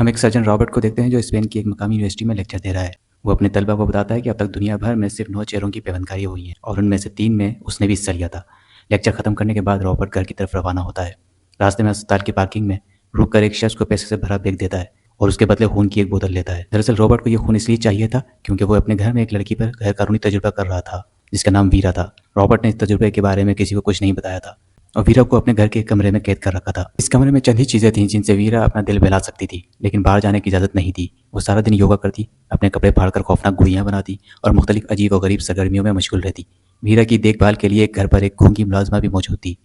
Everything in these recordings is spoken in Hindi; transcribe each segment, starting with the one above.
हम एक सर्जन रॉबर्ट को देखते हैं जो स्पेन की एक मकामी यूनिवर्सिटी में लेक्चर दे रहा है। वो अपने तलबा को बताता है कि अब तक दुनिया भर में सिर्फ 9 चेहरों की पेवंदकारी हुई है और उनमें से 3 में उसने भी हिस्सा लिया था। लेक्चर खत्म करने के बाद रॉबर्ट घर की तरफ रवाना होता है। रास्ते में अस्पताल की पार्किंग में रुक कर एक शख्स को पैसे से भरा बैग देता है और उसके बदले खून की एक बोतल लेता है। दरअसल रॉबर्ट को यह खून इसलिए चाहिए था क्योंकि वो अपने घर में एक लड़की पर गैरकानूनी तजुर्बा कर रहा था जिसका नाम वीरा था। रॉबर्ट ने इस तजुर्बे के बारे में किसी को कुछ नहीं बताया था और वीरा को अपने घर के कमरे में कैद कर रखा था। इस कमरे में चंद ही चीजें थीं जिनसे वीरा अपना दिल बहला सकती थी, लेकिन बाहर जाने की इजाजत नहीं थी। वो सारा दिन योगा करती, अपने कपड़े फाड़कर खौफनाक गुड़ियां बनाती और मुख्तलिफ अजीब और गरीब सरगर्मियों में मशगूल रहती। वीरा की देखभाल के लिए घर पर एक गूंगी मुलाजमा भी मौजूद थी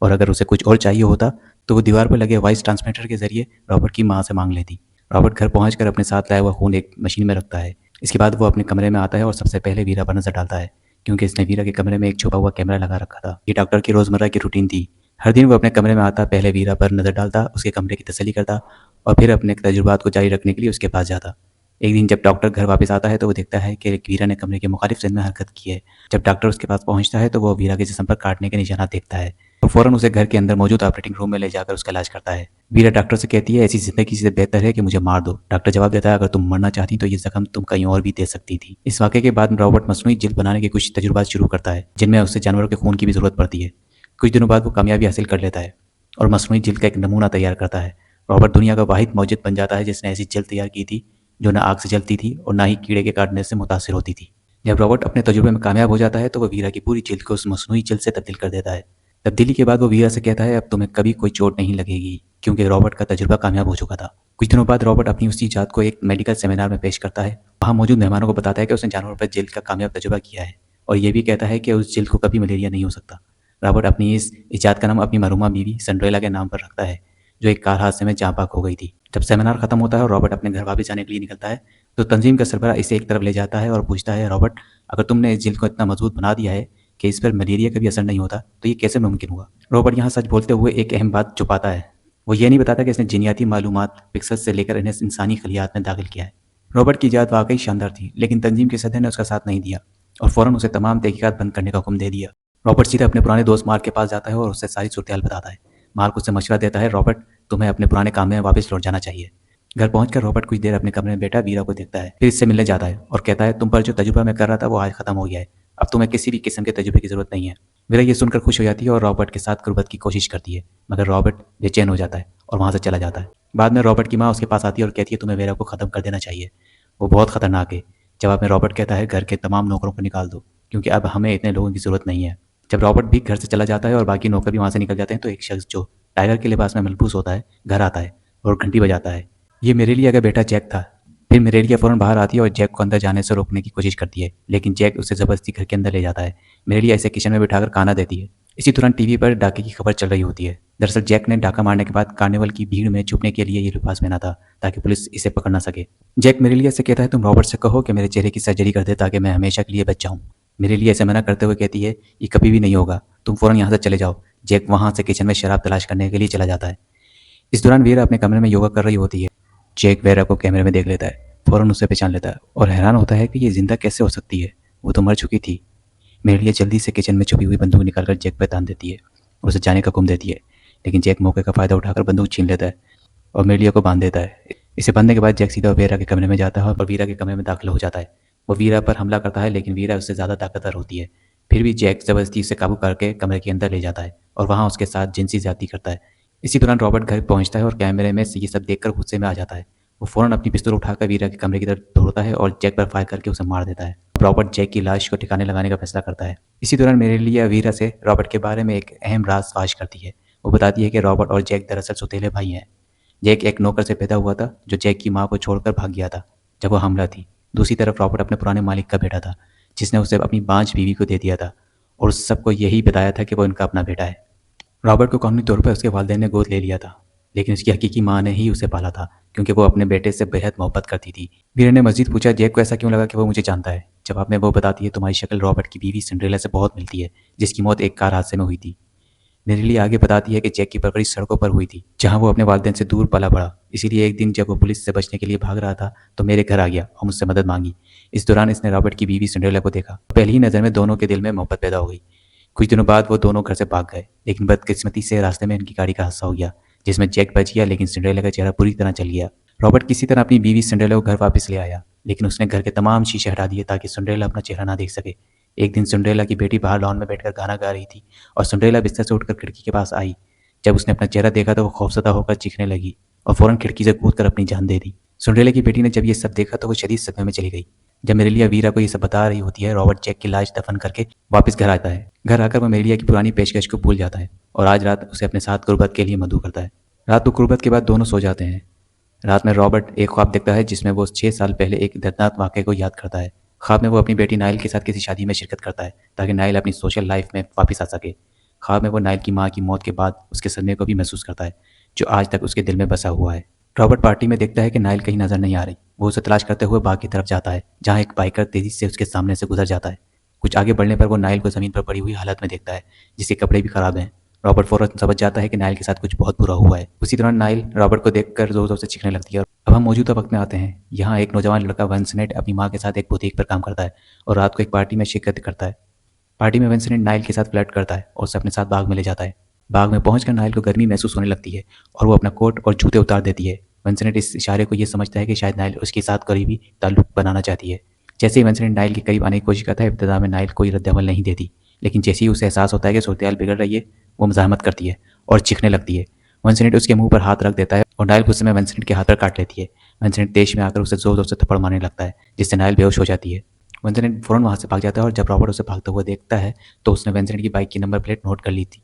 और अगर उसे कुछ और चाहिए होता तो वो दीवार पर लगे वॉइस ट्रांसमीटर के जरिए रॉबर्ट की माँ से मांग लेती। रॉबर्ट घर पहुंचकर अपने साथ लाया हुआ खून एक मशीन में रखता है। इसके बाद वो अपने कमरे में आता है और सबसे पहले वीरा पर नजर डालता है क्योंकि इसने वीरा के कमरे में एक छुपा हुआ कैमरा लगा रखा था। ये डॉक्टर की रोजमर्रा की रूटीन थी। हर दिन वो अपने कमरे में आता, पहले वीरा पर नजर डालता, उसके कमरे की तसल्ली करता और फिर अपने तजुर्बात को जारी रखने के लिए उसके पास जाता। एक दिन जब डॉक्टर घर वापस आता है तो वो देखता है कि वीरा ने कमरे के मुखालिफ जिद में हरकत की है। जब डॉक्टर उसके पास पहुंचता है तो वो वीरा के जिस्म पर काटने के निशानात देखता है और फौरन उसे घर के अंदर मौजूद ऑपरेटिंग रूम में ले जाकर उसका इलाज करता है। वीरा डॉक्टर से कहती है ऐसी जिंदगी से बेहतर है कि मुझे मार दो। डॉक्टर जवाब देता है अगर तुम मरना चाहती तो ये जख्म तुम कहीं और भी दे सकती थी। इस वाक़े के बाद रॉबर्ट मसनूई जिल्द बनाने के कुछ तजुर्बात शुरू करता है जिनमें उसे जानवरों के खून की भी जरूरत पड़ती है। कुछ दिनों बाद वो कामयाबी हासिल कर लेता है और मसनूई जिल्द का एक नमूना तैयार करता है। रॉबर्ट दुनिया का वाहिद मौजूद बन जाता है जिसने ऐसी जिल्द तैयार की थी जो न आग से जलती थी और न ही कीड़े के काटने से मुतासिर होती थी। जब रॉबर्ट अपने तजुर्बे में कामयाब हो जाता है तो वह वीरा की पूरी जिल्द को उस मसनूई जिल्द से तब्दील कर देता है। तब्दीली के बाद वो वीरा से कहता है अब तुम्हें कभी कोई चोट नहीं लगेगी क्योंकि रॉबर्ट का तजुर्बा कामयाब हो चुका था। कुछ दिनों बाद रॉबर्ट अपनी उसी इजाद को एक मेडिकल सेमिनार में पेश करता है। वहाँ मौजूद मेहमानों को बताता है कि उसने जानवरों पर जिल्द का कामयाब तजुर्बा किया है और ये भी कहता है कि उस जिल्द को कभी मलेरिया नहीं हो सकता। रॉबर्ट अपनी इस इजाद का नाम अपनी मरहूमा बीवी सिंड्रेला के नाम पर रखता है जो एक कार हादसे में जाँ बाक हो गई थी। जब सेमिनार खत्म होता है और रॉबर्ट अपने घर वापस जाने के लिए निकलता है तो तंजीम का सरबराह इसे एक तरफ ले जाता है और पूछता है रॉबर्ट अगर तुमने इस जिल्द को इतना मजबूत बना दिया है कि इस पर मलेरिया का भी असर नहीं होता तो ये कैसे मुमकिन हुआ। रॉबर्ट यहाँ सच बोलते हुए एक अहम बात छुपाता है। वो ये नहीं बताता कि इसने जिनियाती मालूमात पिक्सेल्स से लेकर इन्हें इंसानी खलियात में दाखिल किया है। रॉबर्ट की इजाद वाकई शानदार थी लेकिन तंजीम के सदर ने उसका साथ नहीं दिया और फौरन उसे तमाम तहकीकात बंद करने का हुक्म दे दिया। रॉबर्ट सीधे अपने पुराने दोस्त मार्क के पास जाता है और उससे सारी सूरत बताता है। मार्क उससे मशवरा देता है रॉबर्ट तुम्हें अपने पुराने काम में वापस लौट जाना चाहिए। घर पहुंचकर रॉबर्ट कुछ देर अपने कमरे में बैठा वीरा को देखता है, फिर इससे मिलने जाता है और कहता है तुम पर जो तजुर्बा मैं कर रहा था वो आज खत्म हो गया है, अब तुम्हें किसी भी किस्म के तजुर्बे की जरूरत नहीं है। वीरा ये सुनकर खुश हो जाती है और रॉबर्ट के साथ कुर्बत की कोशिश करती है मगर रॉबर्ट बेचैन हो जाता है और वहां से चला जाता है। बाद में रॉबर्ट की माँ उसके पास आती है और कहती है तुम्हें वीरा को खत्म कर देना चाहिए, वो बहुत खतरनाक है। जवाब में रॉबर्ट कहता है घर के तमाम नौकरों को निकाल दो क्योंकि अब हमें इतने लोगों की जरूरत नहीं है। जब रॉबर्ट भी घर से चला जाता है और बाकी नौकर भी वहां से निकल जाते हैं तो एक शख्स जो टाइगर के लिबास में मलबूस होता है घर आता है और घंटी बजाता है। ये मिरेलिया का बेटा जैक था। फिर मिरेलिया फौरन बाहर आती है और जैक को अंदर जाने से रोकने की कोशिश करती है लेकिन जैक उसे जबरदस्ती घर के अंदर ले जाता है। मिरेलिया इसे किचन में बिठाकर खाना देती है। इसी दौरान टीवी पर डाके की खबर चल रही होती है। दरअसल जैक ने डाका मारने के बाद कार्निवल की भीड़ में छुपने के लिए ये लिबास पहना था ताकि पुलिस इसे पकड़ ना सके। जैक मिरेलिया से कहता है तुम रॉबर्ट से कहो कि मेरे चेहरे की सर्जरी कर दे ताकि मैं हमेशा के लिए बच जाऊं। मिरेलिया इसे मना करते हुए कहती है ये कभी भी नहीं होगा, तुम फौरन यहाँ से चले जाओ। जैक वहां से किचन में शराब तलाश करने के लिए चला जाता है। इस दौरान वीरा अपने कमरे में योगा कर रही होती है। जैक वीरा को कैमरे में देख लेता है, फौरन उसे पहचान लेता है और हैरान होता है कि ये जिंदा कैसे हो सकती है, वो तो मर चुकी थी। मिरेलिया जल्दी से किचन में छुपी हुई बंदूक निकालकर जैक पर तान देती है और उसे जाने का हुक्म देती है लेकिन जैक मौके का फायदा उठाकर बंदूक छीन लेता है और मिरेलिया को बांध देता है। इसे बांधने के बाद जैक सीधा वीरा के कमरे में जाता है और वीरा के कमरे में दाखिल हो जाता है। वो वीरा पर हमला करता है लेकिन वीरा उससे ज़्यादा ताकतवर होती है। फिर भी जैक जबरदस्ती उसे काबू करके कमरे के अंदर ले जाता है और वहाँ उसके साथ जिनसी ज्यादती करता है। इसी दौरान रॉबर्ट घर पहुंचता है और कैमरे में से ये सब देखकर गुस्से में आ जाता है। वो फौरन अपनी पिस्तौल उठाकर वीरा के कमरे की तरफ दौड़ता है और जैक पर फायर करके उसे मार देता है। रॉबर्ट जैक की लाश को ठिकाने लगाने का फैसला करता है। इसी दौरान मिरेलिया वीरा से रॉबर्ट के बारे में एक अहम राज फाश करती है। वो बताती है कि रॉबर्ट और जैक दरअसल सौतेले भाई हैं। जैक एक नौकर से पैदा हुआ था जो जैक की माँ को छोड़कर भाग गया था जब वो हमला थी। दूसरी तरफ रॉबर्ट अपने पुराने मालिक का बेटा था जिसने उसे अपनी बांझ बीवी को दे दिया था और उस सबको यही बताया था कि वो इनका अपना बेटा है। रॉबर्ट को कानूनी तौर पर उसके वालिदैन ने गोद ले लिया था लेकिन उसकी हकीकी माँ ने ही उसे पाला था क्योंकि वो अपने बेटे से बेहद मोहब्बत करती थी। वीरा ने मजीद पूछा जैक को ऐसा क्यों लगा कि वो मुझे जानता है। जवाब में वो बताती है तुम्हारी शक्ल रॉबर्ट की बीवी सिंड्रेला से बहुत मिलती है जिसकी मौत एक कार हादसे में हुई थी। मेरे लिए आगे बताती है कि जैक की परवरिश सड़कों पर हुई थी जहां वो अपने वालिदैन से दूर पला बड़ा। इसीलिए एक दिन जब वो पुलिस से बचने के लिए भाग रहा था तो मेरे घर आ गया और मुझसे मदद मांगी। इस दौरान इसने रॉबर्ट की बीवी सिंड्रेला को देखा। पहली ही नज़र में दोनों के दिल में मोहब्बत पैदा हो गई। कुछ दिनों बाद वो दोनों घर से भाग गए लेकिन बदकिस्मती से रास्ते में इनकी गाड़ी का हादसा हो गया जिसमें जैक बच गया लेकिन सिंड्रेला का चेहरा पूरी तरह चल गया। रॉबर्ट किसी तरह अपनी बीवी सिंड्रेला को घर वापस ले आया, लेकिन उसने घर के तमाम शीशे हटा दिए ताकि सिंड्रेला अपना चेहरा ना देख सके। एक दिन सिंड्रेला की बेटी बाहर लॉन में बैठकर गाना गा रही थी और सिंड्रेला बिस्तर से उठकर खिड़की के पास आई। जब उसने अपना चेहरा देखा तो वो खौफजदा होकर चीखने लगी और फौरन खिड़की से कूदकर अपनी जान दे दी। सिंड्रेला की बेटी ने जब ये सब देखा तो वो शदीद सदमे में चली गई। जब मेरेलिया वीरा को ये सब बता रही होती है, रॉबर्ट जैक की लाश दफन करके वापस घर आता है। घर आकर वो मेरेलिया की पुरानी पेशकश को भूल जाता है और आज रात उसे अपने साथ गुर्बत के लिए मदऊ करता है। रात को गुर्बत के बाद दोनों सो जाते हैं। रात में रॉबर्ट एक ख्वाब देखता है जिसमें वो 6 साल पहले एक दर्दनाक वाक़ये को याद करता है। ख्वाब में वो अपनी बेटी नाइल के साथ किसी शादी में शिरकत करता है ताकि नाइल अपनी सोशल लाइफ में वापस आ सके। ख्वाब में वो नाइल की माँ की मौत के बाद उसके सदमे को भी महसूस करता है जो आज तक उसके दिल में बसा हुआ है। रॉबर्ट पार्टी में देखता है कि नाइल कहीं नजर नहीं आ रही। वो उसे तलाश करते हुए बाग की तरफ जाता है जहाँ एक बाइकर तेजी से उसके सामने से गुजर जाता है। कुछ आगे बढ़ने पर वो नाइल को ज़मीन पर पड़ी हुई हालत में देखता है जिसके कपड़े भी खराब हैं। रॉबर्ट फौरन समझ जाता है कि नाइल के साथ कुछ बहुत बुरा हुआ है। उसी दौरान नाइल रॉबर्ट को देखकर जोर जोर से चीखने लगती है। अब हम मौजूदा वक्त में आते हैं। यहाँ एक नौजवान लड़का विंसेंट अपनी माँ के साथ एक बुटीक पर काम करता है और रात को एक पार्टी में शिरकत करता है। पार्टी में विंसेंट नाइल के साथ फ्लर्ट करता है और उसे अपने साथ बाग में ले जाता है। बाग में पहुंचकर नाइल को गर्मी महसूस होने लगती है और वो अपना कोट और जूते उतार देती है। विंसेंट इस इशारे को ये समझता है कि शायद नाइल उसके साथ करीबी ताल्लुक बनाना चाहती है। जैसे ही विंसेंट नाइल के करीब आने की कोशिश करता है, इब्तिदा में नाइल कोई रद्द-ए-अमल नहीं देती, लेकिन जैसे ही उसे एहसास होता है कि सूरत-ए-हाल बिगड़ रही है, वो मज़ाहमत करती है और चीखने लगती है। विंसेंट उसके मुंह पर हाथ रख देता है और नाइल गुस्से में विंसेंट के हाथ पर काट लेती है। विंसेंट तेज में आकर उसे जोर जोर से थप्पड़ मारने लगता है जिससे नाइल बेहोश हो जाती है। विंसेंट फौरन वहाँ से भाग जाता है और जब रॉबर्ट उसे भागते हुए देखता है तो उसने विंसेंट की बाइक की नंबर प्लेट नोट कर ली थी।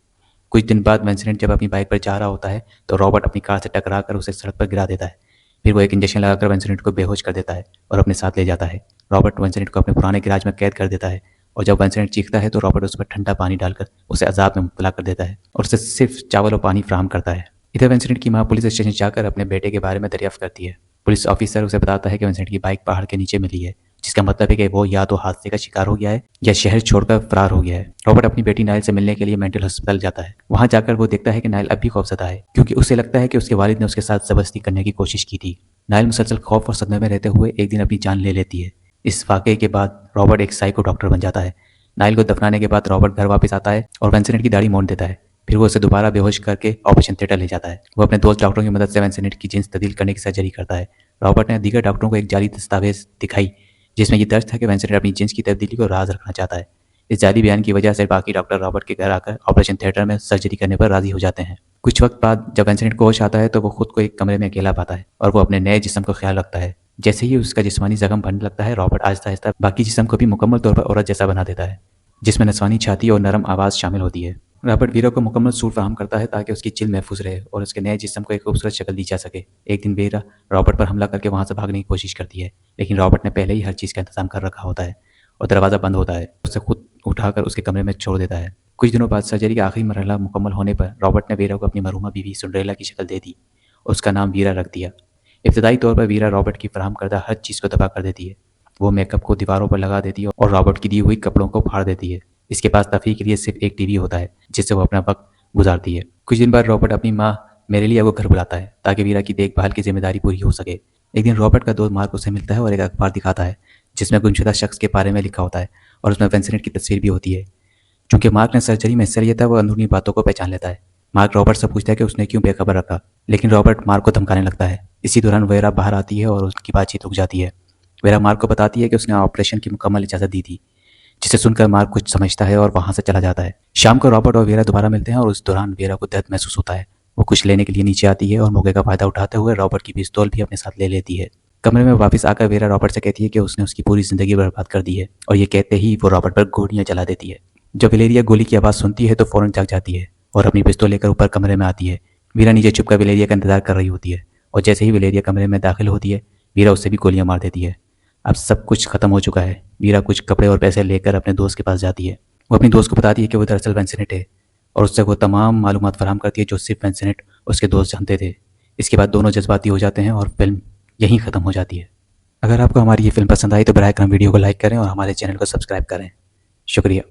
कुछ दिन बाद विंसेंट जब अपनी बाइक पर जा रहा होता है तो रॉबर्ट अपनी कार से टकरा कर उसे सड़क पर गिरा देता है। फिर वो एक इंजेक्शन लगाकर विंसेंट को बेहोश कर देता है और अपने साथ ले जाता है। रॉबर्ट विंसेंट को अपने पुराने गैराज में कैद कर देता है और जब विंसेंट चीखता है तो रॉबर्ट उस पर ठंडा पानी डालकर उसे अजाब में मुब्तला कर देता है और उसे सिर्फ चावल और पानी फराहम करता है। इधर विंसेंट की माँ पुलिस स्टेशन जाकर अपने बेटे के बारे में दरियाफ्त करती है। पुलिस ऑफिसर उसे बताता है कि विंसेंट की बाइक पहाड़ के नीचे मिली है, जिसका मतलब है कि वो या तो हादसे का शिकार हो गया है या शहर छोड़कर फरार हो गया है। रॉबर्ट अपनी बेटी नाइल से मिलने के लिए मेंटल हॉस्पिटल जाता है। वहां जाकर वो देखता है कि नाइल अब भी खौफजदा है क्योंकि उसे लगता है कि उसके वालिद ने उसके साथ जबरदस्ती करने की कोशिश की थी। नाइल मुसलसल खौफ और सदमे में रहते हुए एक दिन अपनी जान ले लेती है। इस वाकये के बाद रॉबर्ट एक साइको डॉक्टर बन जाता है। नाइल को दफनाने के बाद रॉबर्ट घर वापस आता है और विंसेंट की दाढ़ी मोड़ देता है। फिर वो उसे दोबारा बेहोश करके ऑपरेशन थिएटर ले जाता है। वो अपने दोस्त डॉक्टरों की मदद से विंसेंट की जिन्स तब्दील करने की सर्जरी करता है। रॉबर्ट ने दीगर डॉक्टरों को एक जाली दस्तावेज दिखाई जिसमें ये दर्ज था कि विंसेंट अपनी जिन्स की तब्दीली को राज रखना चाहता है। इस जाली बयान की वजह से बाकी डॉक्टर रॉबर्ट के घर आकर ऑपरेशन थिएटर में सर्जरी करने पर राजी हो जाते हैं। कुछ वक्त बाद जब विंसेंट को होश आता है तो वो खुद को एक कमरे में अकेला पाता है और वो अपने नए जिस्म का ख्याल रखता है। जैसे ही उसका जिस्मानी जख्म बनने लगता है, रॉबर्ट आहिस्ता आहिस्ता बाकी जिस्म को भी मुकम्मल तौर पर औरत जैसा बना देता है, जिसमें नस्वानी छाती और नरम आवाज़ शामिल होती है। रॉबर्ट वीरा को मुकम्मल सूट फराहम करता है ताकि उसकी चिल महफूज रहे और उसके नए जिस्म को एक खूबसूरत शक्ल दी जा सके। एक दिन वीरा रॉबर्ट पर हमला करके वहाँ से भागने की कोशिश करती है, लेकिन रॉबर्ट ने पहले ही हर चीज़ का इंतजाम कर रखा होता है और दरवाज़ा बंद होता है। उसे खुद उठाकर उसके कमरे में छोड़ देता है। कुछ दिनों बाद सर्जरी का आखिरी मरहला मुकम्मल होने पर रॉबर्ट ने वीरा को अपनी मरहूमा बीवी सिंड्रेला की शक्ल दे दी और उसका नाम वीरा रख दिया। इब्तदाई तौर पर वीरा रॉबर्ट की फराहम करदा हर चीज़ को तबाह कर देती है। वो मेकअप को दीवारों पर लगा देती है और रॉबर्ट की दी हुई कपड़ों को फाड़ देती है। इसके पास तफरीह के लिए सिर्फ एक टीवी होता है जिससे वो अपना वक्त गुजारती है। कुछ दिन बाद रॉबर्ट अपनी माँ मेरेलिया को घर बुलाता है ताकि वीरा की देखभाल की जिम्मेदारी पूरी हो सके। एक दिन रॉबर्ट का दोस्त मार्क उसे मिलता है और एक अखबार दिखाता है जिसमें गुमशुदा शख्स के बारे में लिखा होता है और उसमें विंसेंट की तस्वीर भी होती है। चूंकि मार्क ने सर्जरी में हिस्सा लिया था, वो अंदरूनी बातों को पहचान लेता है। मार्क रॉबर्ट से पूछता है कि उसने क्यों बेखबर रखा, लेकिन रॉबर्ट मार्क को धमकाने लगता है। इसी दौरान वेरा बाहर आती है और उसकी बातचीत रुक जाती है। वेरा मार्क को बताती है कि उसने ऑपरेशन की मुकम्मल इजाज़त दी थी, जिसे सुनकर मार्क कुछ समझता है और वहां से चला जाता है। शाम को रॉबर्ट और वेरा दोबारा मिलते हैं और उस दौरान वेरा को दर्द महसूस होता है। वो कुछ लेने के लिए नीचे आती है और मौके का फायदा उठाते हुए रॉबर्ट की पिस्तौल भी अपने साथ ले लेती है। कमरे में वापस आकर वेरा रॉबर्ट से कहती है कि उसने उसकी पूरी जिंदगी बर्बाद कर दी है और ये कहते ही वो रॉबर्ट पर गोलियां चला देती है। जब विलेरिया गोली की आवाज़ सुनती है तो फौरन जाग जाती है और अपनी पिस्तौल लेकर ऊपर कमरे में आती है। वीरा नीचे छुपकर विलेरिया का इंतजार कर रही होती है और जैसे ही विलेरिया कमरे में दाखिल होती है, वीरा उससे भी गोलियां मार देती है। अब सब कुछ खत्म हो चुका है। वीरा कुछ कपड़े और पैसे लेकर अपने दोस्त के पास जाती है। वो अपनी दोस्त को बताती है कि वो दरअसल विंसेंट है और उससे वो तमाम मालूमात फराहम करती है जो सिर्फ विंसेंट उसके दोस्त जानते थे। इसके बाद दोनों जज्बाती हो जाते हैं और फिल्म यहीं ख़त्म हो जाती है। अगर आपको हमारी ये फिल्म पसंद आई तो बराए करम वीडियो को लाइक करें और हमारे चैनल को सब्सक्राइब करें। शुक्रिया।